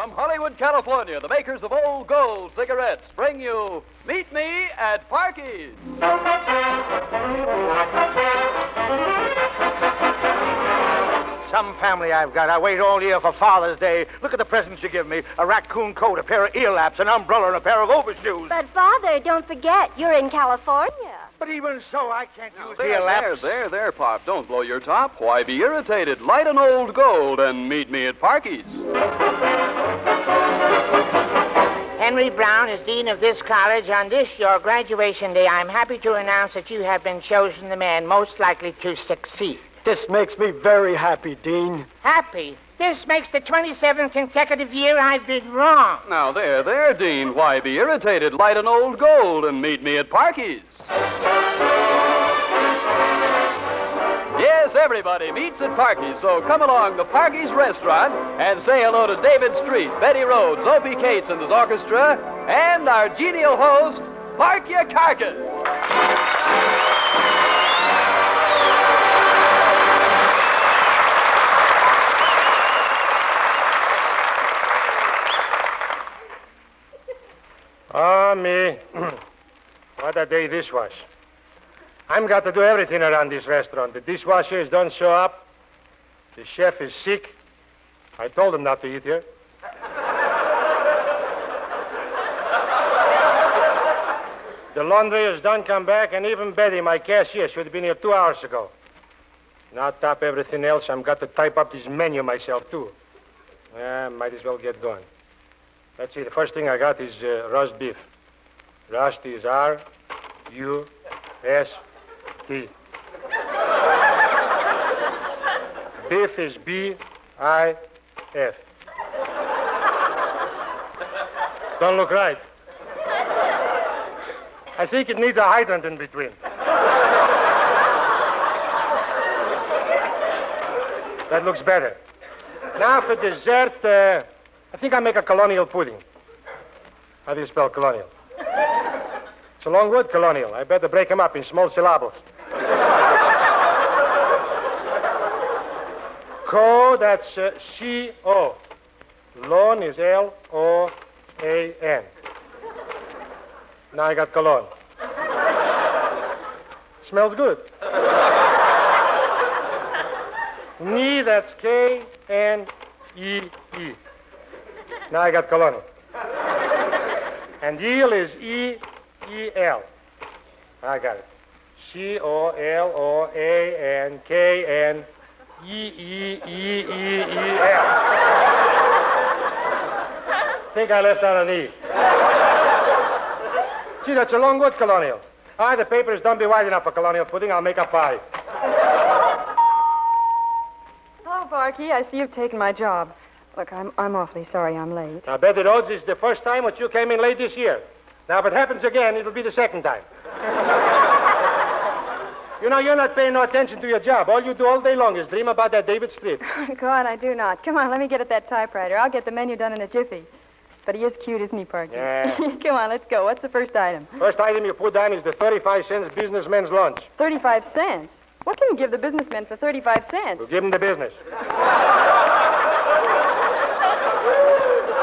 From Hollywood, California, the makers of Old Gold cigarettes bring you Meet Me at Parky's. Some family I've got. I wait all year for Father's Day. Look at the presents you give me. A raccoon coat, a pair of ear laps, an umbrella, and a pair of overshoes. But, Father, don't forget, you're in California. But even so, I can't use ear laps. There, Pop. Don't blow your top. Why be irritated? Light an Old Gold and meet me at Parky's. Henry Brown is dean of this college. On this, your graduation day, I'm happy to announce that you have been chosen the man most likely to succeed. This makes me very happy, Dean. Happy? This makes the 27th consecutive year I've been wrong. Now, there, Dean. Why be irritated? Light an Old Gold and meet me at Parky's. Yes, everybody meets at Parky's, so come along to Parky's restaurant and say hello to David Street, Betty Rhodes, Opie Cates and his orchestra, and our genial host, Parky Carcass. Oh, me. What a day this was. I'm got to do everything around this restaurant. The dishwasher don't show up. The chef is sick. I told him not to eat here. The laundry has done come back, and even Betty, my cashier, should have been here 2 hours ago. Now, top everything else, I'm got to type up this menu myself, too. Might as well get going. Let's see, the first thing I got is roast beef. Roast is R-U-S-T. Beef is B-I-F. Don't look right. I think it needs a hydrant in between. That looks better. Now for dessert, I think I'll make a colonial pudding. How do you spell colonial? It's a long word, colonial. I better break them up in small syllables. That's C-O. Lon is L-O-A-N. Now I got cologne. Smells good. Knee, that's K-N-E-E. Now I got cologne. And eel is E-E-L. I got it. C-O-L-O-A-N-K-N-E-E-E-E-E-L. Think I left out an E. See, that's a long word, colonial. All right, the paper is don't be wide enough for colonial pudding. I'll make a pie. Hello, Parky. I see you've taken my job. Look, I'm awfully sorry I'm late. Now, Betty Rhodes, this is the first time that you came in late this year. Now, if it happens again, it'll be the second time. You know, you're not paying no attention to your job. All you do all day long is dream about that David Street. God, I do not. Come on, let me get at that typewriter. I'll get the menu done in a jiffy. But he is cute, isn't he, Parky? Yeah. Come on, let's go. What's the first item? First item you put down is the 35 cents businessman's lunch. 35 cents? What can you give the businessmen for 35 cents? We'll give him the business.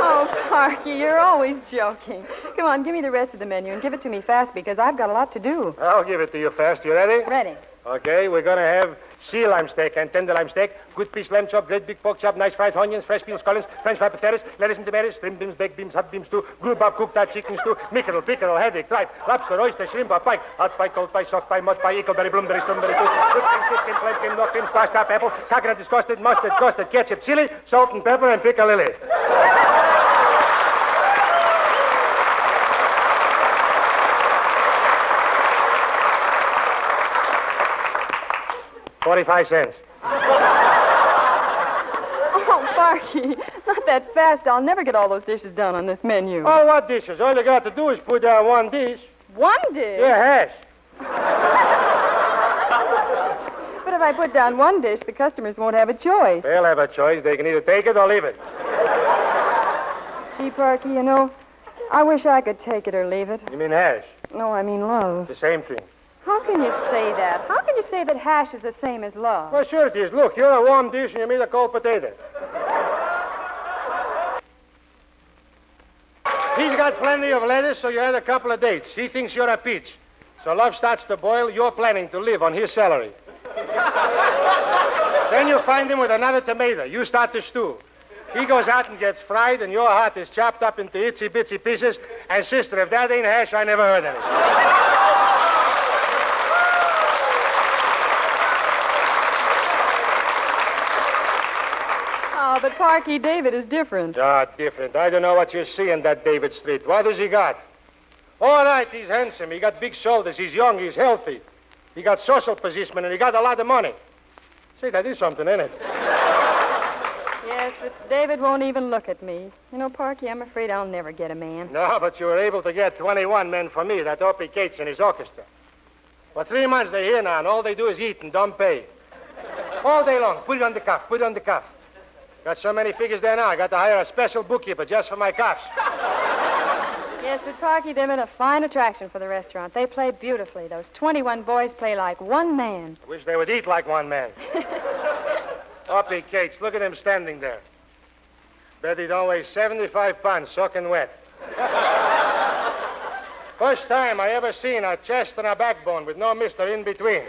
Oh, Parky, you're always joking. Come on, give me the rest of the menu and give it to me fast because I've got a lot to do. I'll give it to you fast. You ready? Ready. Okay, we're going to have sea lime steak and tender lime steak, good piece lamb chop, great big pork chop, nice fried onions, fresh peels, scollins, French fried potatoes, lettuce and tomatoes, shrimp beans, baked beans, hot beans stew, grilled bob, cooked out chicken stew, mackerel, pickerel, haddock, tripe, lobster, oyster, shrimp, or pike, hot pie, cold pie, soft pie, mud pie, eagleberry, bloomberry, stumberry, tooth, good cream, sweet cream, plain cream, no cream, squash top, apple, coconut disgusted, mustard, custard, ketchup, chili, salt and pepper, and piccalilli. $45. Oh, Parky, not that fast. I'll never get all those dishes done on this menu. Oh, what dishes? All you got to do is put down one dish. One dish? Yeah, hash. But if I put down one dish, the customers won't have a choice. They'll have a choice. They can either take it or leave it. Gee, Parky, you know, I wish I could take it or leave it. You mean hash? No, I mean love. The same thing. How can you say that? How can you say that hash is the same as love? Well, sure it is. Look, you're a warm dish and you mean a cold potato. He's got plenty of lettuce, so you had a couple of dates. He thinks you're a peach. So love starts to boil, you're planning to live on his salary. Then you find him with another tomato. You start to stew. He goes out and gets fried, and your heart is chopped up into itsy-bitsy pieces. And, sister, if that ain't hash, I never heard of it. Oh, but Parky, David is different. Ah, different. I don't know what you see in that David Street. What does he got? All right, he's handsome. He got big shoulders. He's young. He's healthy. He got social position, and he got a lot of money. See, that is something, ain't it? Yes, but David won't even look at me. You know, Parky, I'm afraid I'll never get a man. No, but you were able to get 21 men for me, that Opie Cates and his orchestra. For 3 months they're here now, and all they do is eat and don't pay. All day long. Put it on the cuff. Put it on the cuff. Got so many figures there now, I got to hire a special bookkeeper just for my cuffs. Yes, but Parky, they've been a fine attraction for the restaurant. They play beautifully. Those 21 boys play like one man. I wish they would eat like one man. Opie Cates, look at him standing there. Bet he don't weigh 75 pounds, soaking wet. First time I ever seen a chest and a backbone with no mister in between.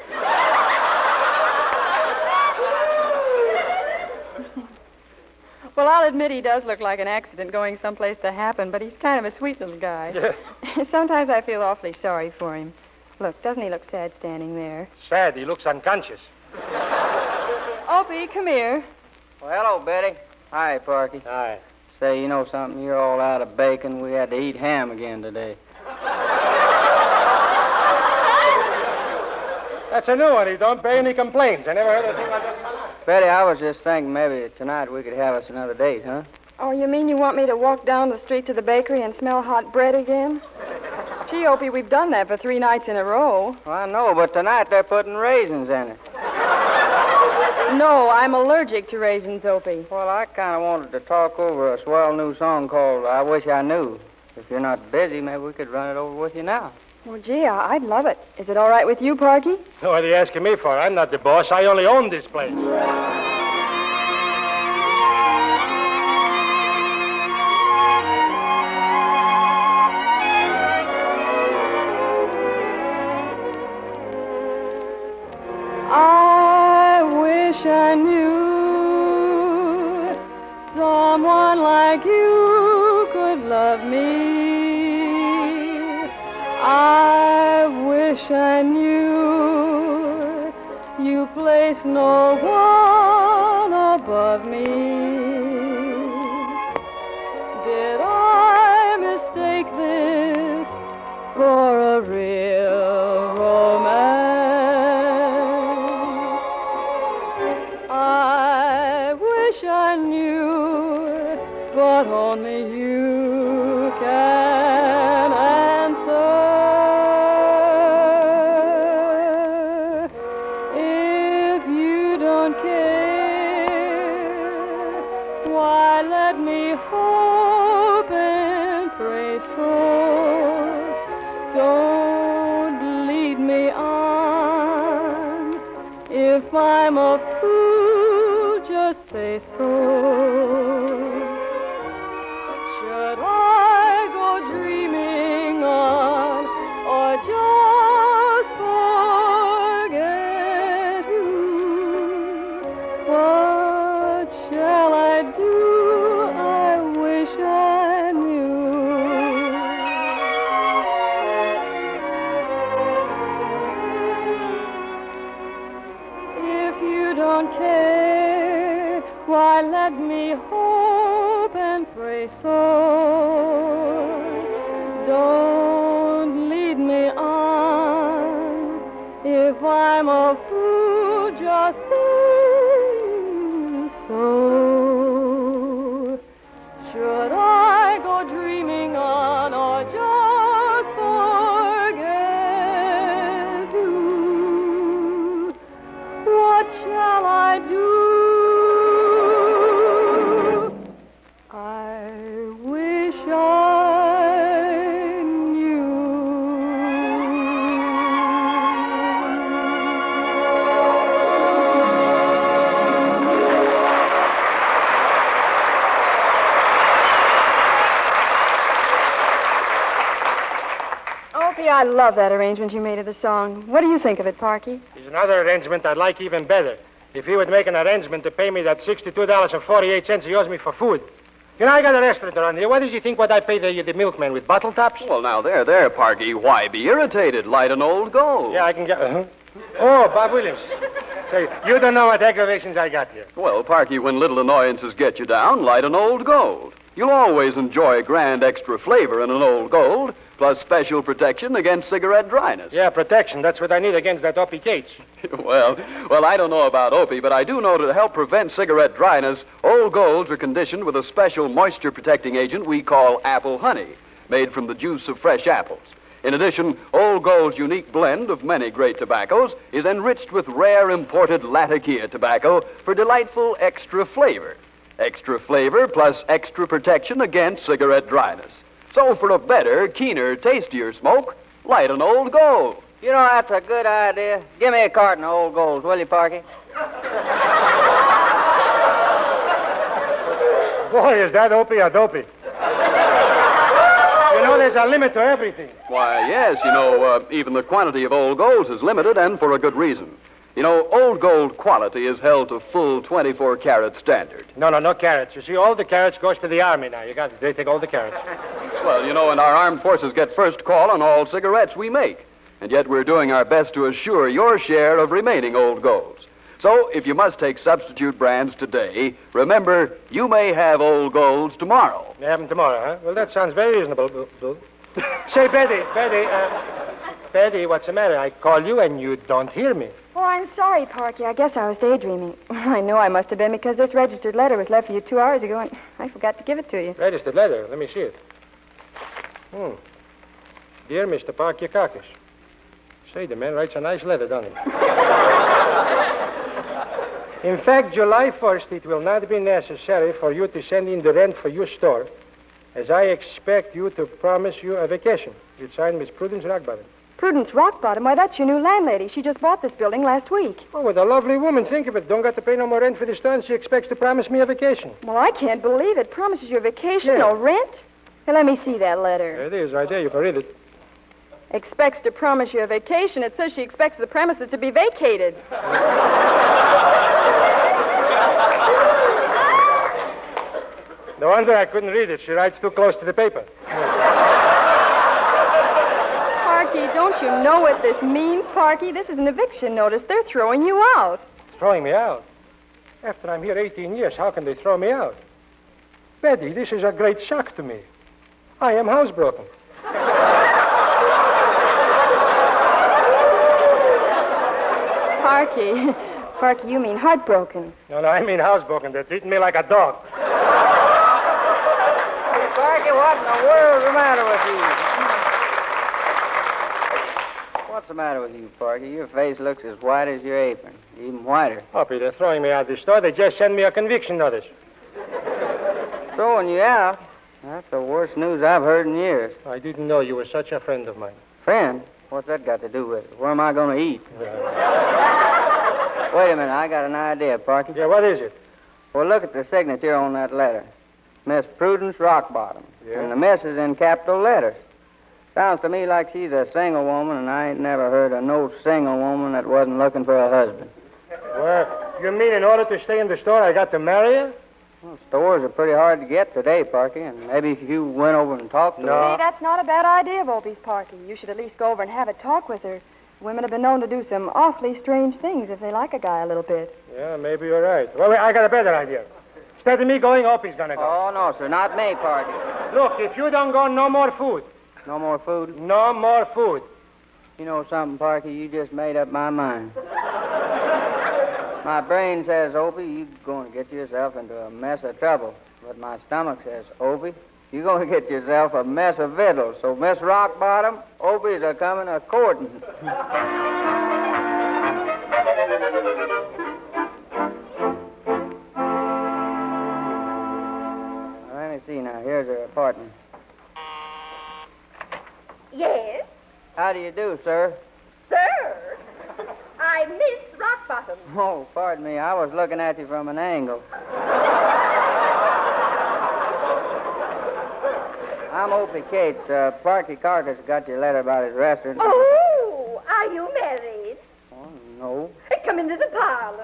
Well, I'll admit he does look like an accident going someplace to happen, but he's kind of a sweet little guy. Sometimes I feel awfully sorry for him. Look, doesn't he look sad standing there? Sad, he looks unconscious. Opie, come here. Well, hello, Betty. Hi, Parky. Aye. Say, you know something? You're all out of bacon. We had to eat ham again today. That's a new one. He don't pay any complaints. I never heard a thing like that in my life. Betty, I was just thinking maybe tonight we could have us another date, huh? Oh, you mean you want me to walk down the street to the bakery and smell hot bread again? Gee, Opie, we've done that for 3 nights in a row. Well, I know, but tonight they're putting raisins in it. No, I'm allergic to raisins, Opie. Well, I kind of wanted to talk over a swell new song called I Wish I Knew. If you're not busy, maybe we could run it over with you now. Well, gee, I'd love it. Is it all right with you, Parky? What are you asking me for? I'm not the boss. I only own this place. I wish I knew someone like you could love me. I wish I knew you place no one above me. Did I mistake this for a real romance? I wish I knew, but only you can answer. If you don't care, why let me hope and pray so. Don't lead me on. If I'm a fool, just say so. Should I go dreaming on, or just forget you? What shall I do? I wish I knew. If you don't care, why let me hope and pray so. Don't lead me on. If I'm a fool, just think so. Should I go dreaming on, or just forget you? What shall I do? I Gee, I love that arrangement you made of the song. What do you think of it, Parky? There's another arrangement I'd like even better. If he would make an arrangement to pay me that $62.48 he owes me for food. You know, I got a restaurant around here. What does he think what I pay the milkman with bottle tops? Well, now, there, Parky. Why be irritated? Light an old gold. Yeah, I can get... Oh, Bob Williams. Say, you don't know what aggravations I got here. Well, Parky, when little annoyances get you down, light an old gold. You'll always enjoy grand extra flavor in an old gold, plus special protection against cigarette dryness. Yeah, protection. That's what I need against that Opie Cates. Well, I don't know about Opie, but I do know to help prevent cigarette dryness, old golds are conditioned with a special moisture-protecting agent we call apple honey, made from the juice of fresh apples. In addition, Old Gold's unique blend of many great tobaccos is enriched with rare imported Latakia tobacco for delightful extra flavor. Extra flavor plus extra protection against cigarette dryness. So for a better, keener, tastier smoke, light an Old Gold. You know, that's a good idea. Give me a carton of Old Golds, will you, Parky? Boy, is that Opie or dopey. You know, there's a limit to everything. Why, yes, even the quantity of Old Golds is limited, and for a good reason. You know, Old Gold quality is held to full 24-carat standard. No carrots. You see, all the carrots goes to the Army now. You got it. They take all the carrots. Well, and our armed forces get first call on all cigarettes we make. And yet we're doing our best to assure your share of remaining Old Golds. So, if you must take substitute brands today, remember, you may have Old Golds tomorrow. May have them tomorrow, huh? Well, that sounds very reasonable. Say, Betty, what's the matter? I call you and you don't hear me. Oh, I'm sorry, Parky. I guess I was daydreaming. I know I must have been because this registered letter was left for you 2 hours ago, and I forgot to give it to you. Registered letter. Let me see it. Dear Mr. Parky Caucus. Say, the man writes a nice letter, doesn't he? In fact, July 1st, it will not be necessary for you to send in the rent for your store, as I expect you to promise you a vacation. It's signed Miss Prudence Rockbottom. Prudence Rockbottom? Why, that's your new landlady. She just bought this building last week. Oh, what a lovely woman. Think of it. Don't got to pay no more rent for the store, and she expects to promise me a vacation. Well, I can't believe it. Promises you a vacation, Yeah. no rent? Hey, let me see that letter. There it is, right there. You can read it. Expects to promise you a vacation. It says she expects the premises to be vacated. No wonder I couldn't read it. She writes too close to the paper. Parky, don't you know what this means, Parky? This is an eviction notice. They're throwing you out. Throwing me out? After I'm here 18 years, how can they throw me out? Betty, this is a great shock to me. I am housebroken. Parky, you mean heartbroken. No, I mean housebroken. They're treating me like a dog. Hey, Parky, what in the world's the matter with you? What's the matter with you, Parky? Your face looks as white as your apron. Even whiter. Hoppy, they're throwing me out of the store. They just sent me a conviction notice. Throwing you out? That's the worst news I've heard in years. I didn't know you were such a friend of mine. Friend? What's that got to do with it? Where am I going to eat? Wait a minute. I got an idea, Parky. Yeah, what is it? Well, look at the signature on that letter. Miss Prudence Rockbottom. Yeah? And the miss is in capital letters. Sounds to me like she's a single woman, and I ain't never heard of no single woman that wasn't looking for a husband. Well, you mean in order to stay in the store, I got to marry her? Well, stores are pretty hard to get today, Parky, and maybe if you went over and talked to her... See, that's not a bad idea, Opie's, Parky. You should at least go over and have a talk with her. Women have been known to do some awfully strange things if they like a guy a little bit. Yeah, maybe you're right. Well, I got a better idea. Instead of me going, Opie's gonna go. Oh, no, sir, not me, Parky. Look, if you don't go, no more food. No more food? No more food. You know something, Parky? You just made up my mind. My brain says, Opie, you're going to get yourself into a mess of trouble. But my stomach says, Opie, you're going to get yourself a mess of victuals. So, Miss Rockbottom, Opie's a coming a courting. Let me see now. Here's her apartment. Yes, How do you do, sir? sir. I'm Miss Rockbottom. Oh, pardon me. I was looking at you from an I'm Opie Cates. Parky Carcass got your letter about his restaurant. Oh, are you married? Oh, no. Come into the parlor.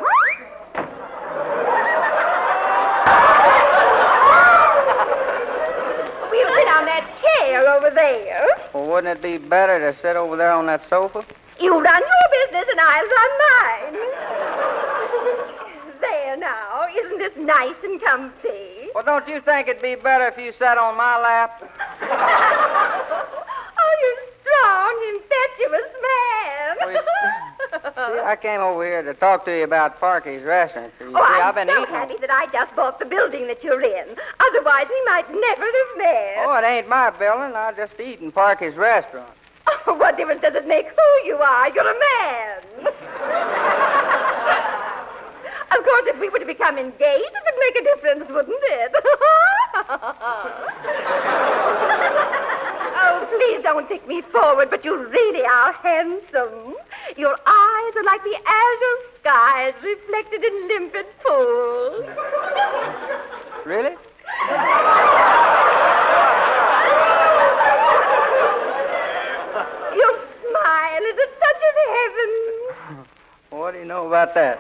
We'll sit on that chair over there. Well, wouldn't it be better to sit over there on that sofa? You run your business and I'll run mine. There now. Isn't this nice and comfy? Well, don't you think it'd be better if you sat on my lap? Oh, you strong, impetuous man. Well, See, I came over here to talk to you about Parky's restaurant. You see, I've been so eating. happy that I just bought the building that you're in. Otherwise, we might never have met. Oh, it ain't my building. I just eat in Parky's restaurant. Oh, what difference does it make who you are? You're a man. Of course, if we were to become engaged, it would make a difference, wouldn't it? Oh, please don't take me forward, but you really are handsome. Your eyes are like the azure skies reflected in limpid pools. Really? Your smile is a touch of heaven. What do you know about that?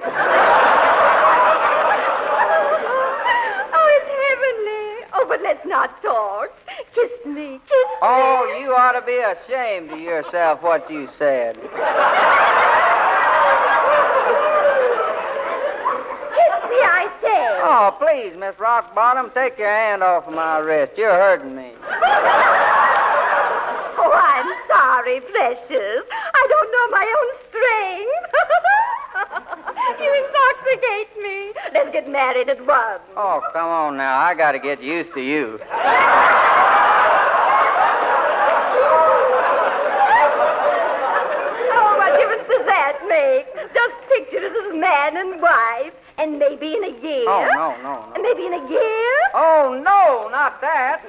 Oh, it's heavenly. Oh, but let's not talk. Kiss me, kiss me. Oh, you ought to be ashamed of yourself, what you said. Kiss me, I say. Oh, please, Miss Rockbottom, take your hand off of my wrist. You're hurting me. Oh, I'm sorry, precious. I don't know my own strength. You intoxicate me. Let's get married at once. Oh, come on now. I got to get used to you. Oh, what difference does that make? Just picture us as man and wife, and maybe in a year. Oh, no. And maybe in a year. Oh, no, not that.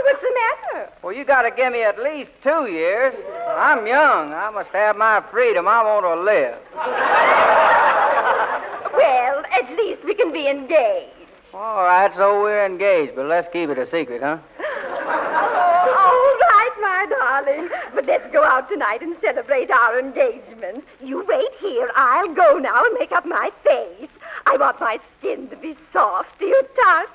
What's the matter? Well, you got to give me at least 2 years. I'm young. I must have my freedom. I want to live. Well, at least we can be engaged. All right, so we're engaged, but let's keep it a secret, huh? All right, my darling. But let's go out tonight and celebrate our engagement. You wait here. I'll go now and make up my face. I want my skin to be soft. Do you touch?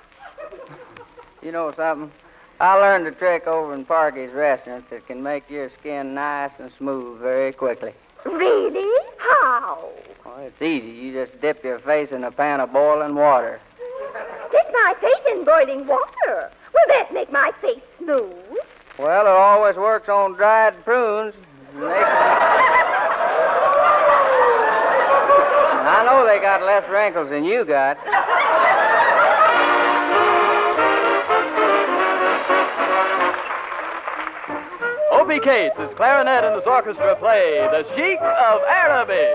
You know something? I learned a trick over in Parky's restaurant that can make your skin nice and smooth very quickly. Really? How? Well, it's easy. You just dip your face in a pan of boiling water. Dip my face in boiling water. Will that make my face smooth? Well, it always works on dried prunes. I know they got less wrinkles than you got. Opie Cates' clarinet in his orchestra play The Sheik of Araby.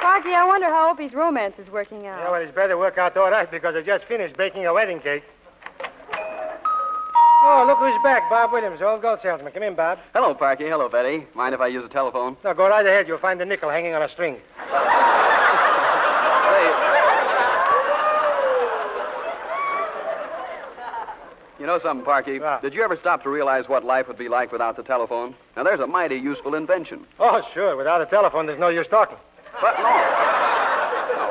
Parky, I wonder how Opie's romance is working out. Yeah, well, it's better work out all right because I just finished baking a wedding cake. Oh, look who's back. Bob Williams, old gold salesman. Come in, Bob. Hello, Parky. Hello, Betty. Mind if I use a telephone? No, go right ahead. You'll find the nickel hanging on a string. Hey. You know something, Parky? Yeah. Did you ever stop to realize what life would be like without the telephone? Now, there's a mighty useful invention. Oh, sure. Without a telephone, there's no use talking.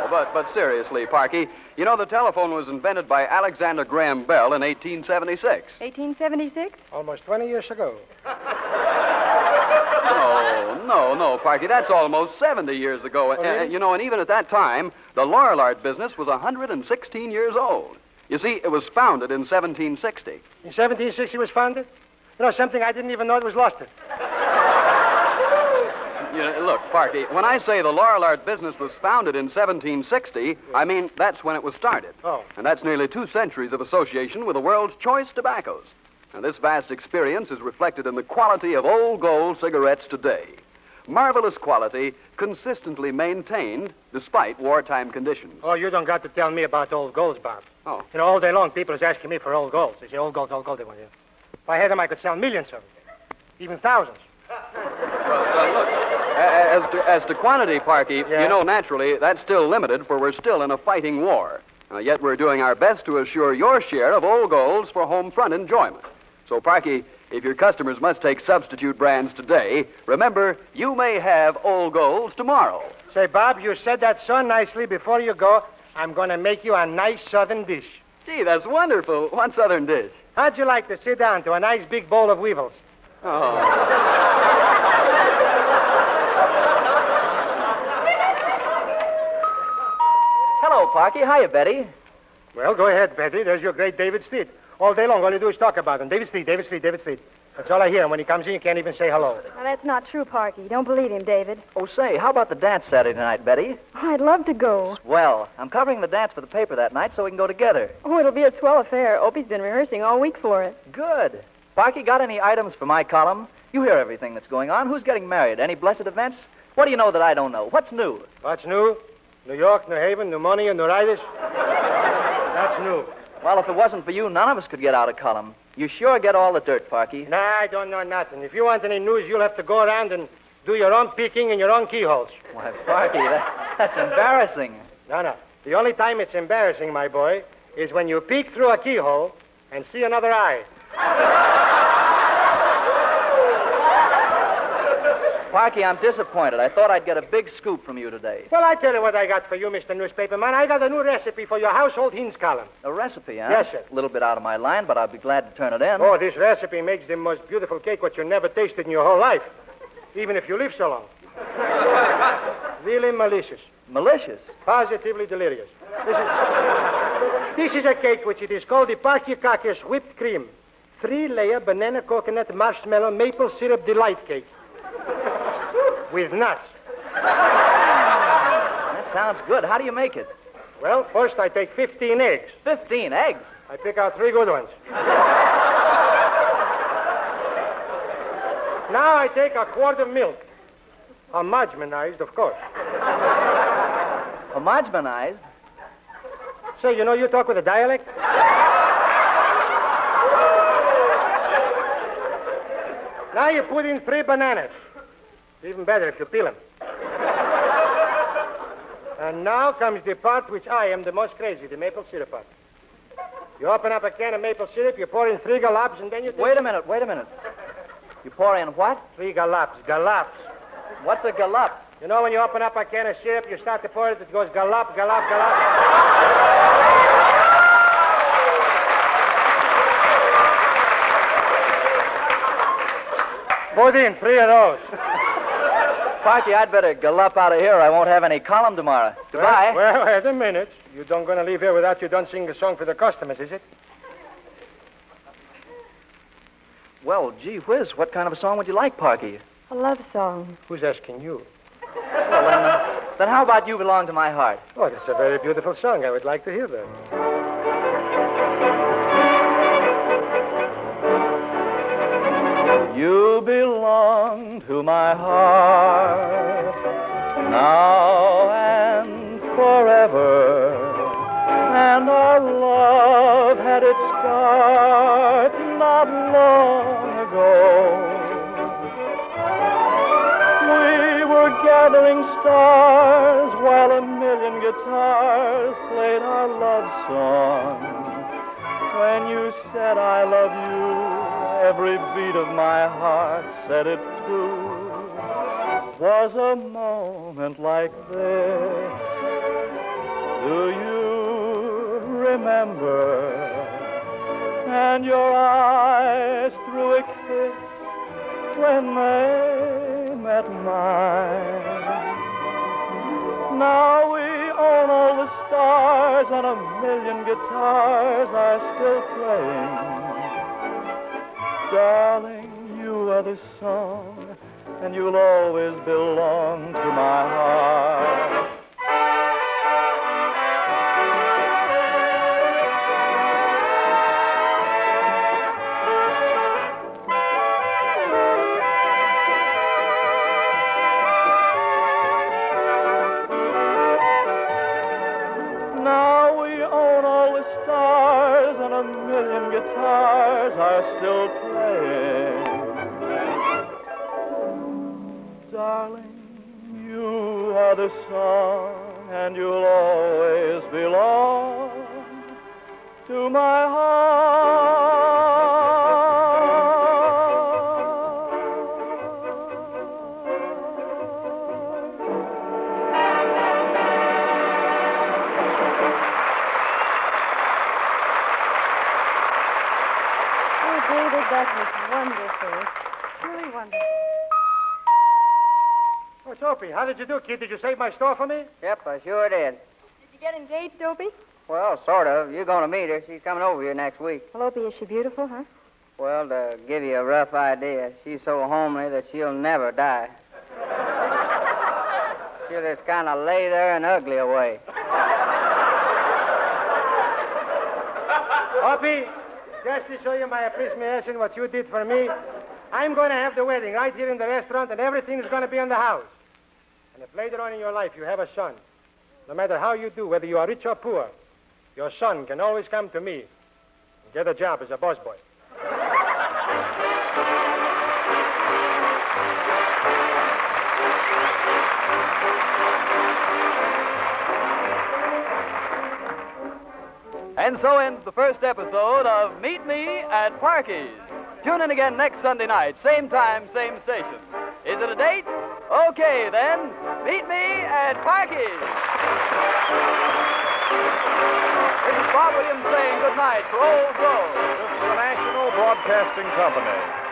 But but seriously, Parky, you know the telephone was invented by Alexander Graham Bell in 1876. 1876? Almost 20 years ago. No, Parky, that's almost 70 years ago. really? You know, and even at that time, the laurel art business was 116 years old. You see, it was founded in 1760. In 1760 was founded? You know, something I didn't even know it was lost it. You know, look, Parky, when I say the laurel art business was founded in 1760, I mean that's when it was started. Oh. And that's nearly 2 centuries of association with the world's choice tobaccos. And this vast experience is reflected in the quality of Old Gold cigarettes today. Marvelous quality, consistently maintained despite wartime conditions. Oh, you don't got to tell me about old golds, Bob. Oh. You know, all day long, people is asking me for old golds. They say, old golds, they want you. If I had them, I could sell millions of them. Even thousands. Well, look, as to quantity, Parky, Yeah? you know, naturally, that's still limited, for we're still in a fighting war. Yet we're doing our best to assure your share of Old Golds for home front enjoyment. So, Parky, if your customers must take substitute brands today, remember, you may have Old Golds tomorrow. Say, Bob, you said that so nicely. Before you go, I'm going to make you a nice southern dish. Gee, that's wonderful. One southern dish. How'd you like to sit down to a nice big bowl of weevils? Oh. Hello, Parky. Hiya, Betty. Well, go ahead, Betty. There's your great David Street. All day long, all you do is talk about him. David Street, David Street, David Street. That's all I hear. And when he comes in, you can't even say hello. Well, that's not true, Parky. Don't believe him, David. Oh, say, how about the dance Saturday night, Betty? Oh, I'd love to go. Well, I'm covering the dance for the paper that night so we can go together. Oh, it'll be a swell affair. Opie's been rehearsing all week for it. Good. Parky, got any items for my column? You hear everything that's going on. Who's getting married? Any blessed events? What do you know that I don't know? What's new? What's new? New York, New Haven, pneumonia, neuritis. That's new. Well, if it wasn't for you, none of us could get out a column. You sure get all the dirt, Parky. Nah, I don't know nothing. If you want any news, you'll have to go around and do your own peeking in your own keyholes. Why, Parky, that's embarrassing. No. The only time it's embarrassing, my boy, is when you peek through a keyhole and see another eye. Parky, I'm disappointed. I thought I'd get a big scoop from you today. Well, I tell you what I got for you, Mr. Newspaperman. I got a new recipe for your household hints column. A recipe, huh? Yes, sir. A little bit out of my line, but I'll be glad to turn it in. Oh, this recipe makes the most beautiful cake what you never tasted in your whole life, even if you live so long. Really malicious. Malicious? Positively delirious. This is a cake which it is called the Parky Cockers whipped cream. 3-layer banana, coconut, marshmallow, maple syrup delight cake. With nuts. That sounds good. How do you make it? Well, first I take 15 eggs. 15 eggs? I pick out 3 good ones. Now I take a quart of milk. Homogenized, of course. Homogenized? Say, you know you talk with a dialect? Now you put in 3 bananas. Even better if you peel them. And now comes the part which I am the most crazy, the maple syrup part. You open up a can of maple syrup, you pour in 3 galops, and then you... Wait a minute. You pour in what? 3 galops. What's a gallop? You know when you open up a can of syrup, you start to pour it goes galop, galop, galop. Put in 3 of those. Parky, I'd better gallop out of here. I won't have any column tomorrow. Goodbye. Well, wait a minute. You don't going to leave here without you done sing a song for the customers, is it? Well, gee whiz, what kind of a song would you like, Parky? A love song. Who's asking you? Well, then how about You Belong to My Heart? Oh, that's a very beautiful song. I would like to hear that. You belong to my heart now let it start not long ago. We were gathering stars while a million guitars played our love song. When you said I love you, every beat of my heart said it too. Was a moment like this. Do you remember? And your eyes threw a kiss when they met mine. Now we own all the stars and a million guitars are still playing. Darling, you are the song, and you'll always belong to my heart. Now we own all the stars and a million guitars are still playing. Darling, you are the song, and you'll always belong to my heart. Oh, David, that was wonderful. Really wonderful. Oh, it's Opie. How did you do, kid? Did you save my store for me? Yep, I sure did. Did you get engaged, Opie? Well, sort of. You're going to meet her. She's coming over here next week. Well, Opie, is she beautiful, huh? Well, to give you a rough idea, she's so homely that she'll never die. She'll just kind of lay there and ugly away. Opie, just to show you my appreciation what you did for me, I'm going to have the wedding right here in the restaurant, and everything is going to be in the house. And if later on in your life you have a son, no matter how you do, whether you are rich or poor, your son can always come to me and get a job as a boss boy. And so ends the first episode of Meet Me at Parky's. Tune in again next Sunday night, same time, same station. Is it a date? Okay, then. Meet me at Parky's. This is Bob Williams saying good night for Old Joe. This is the National Broadcasting Company.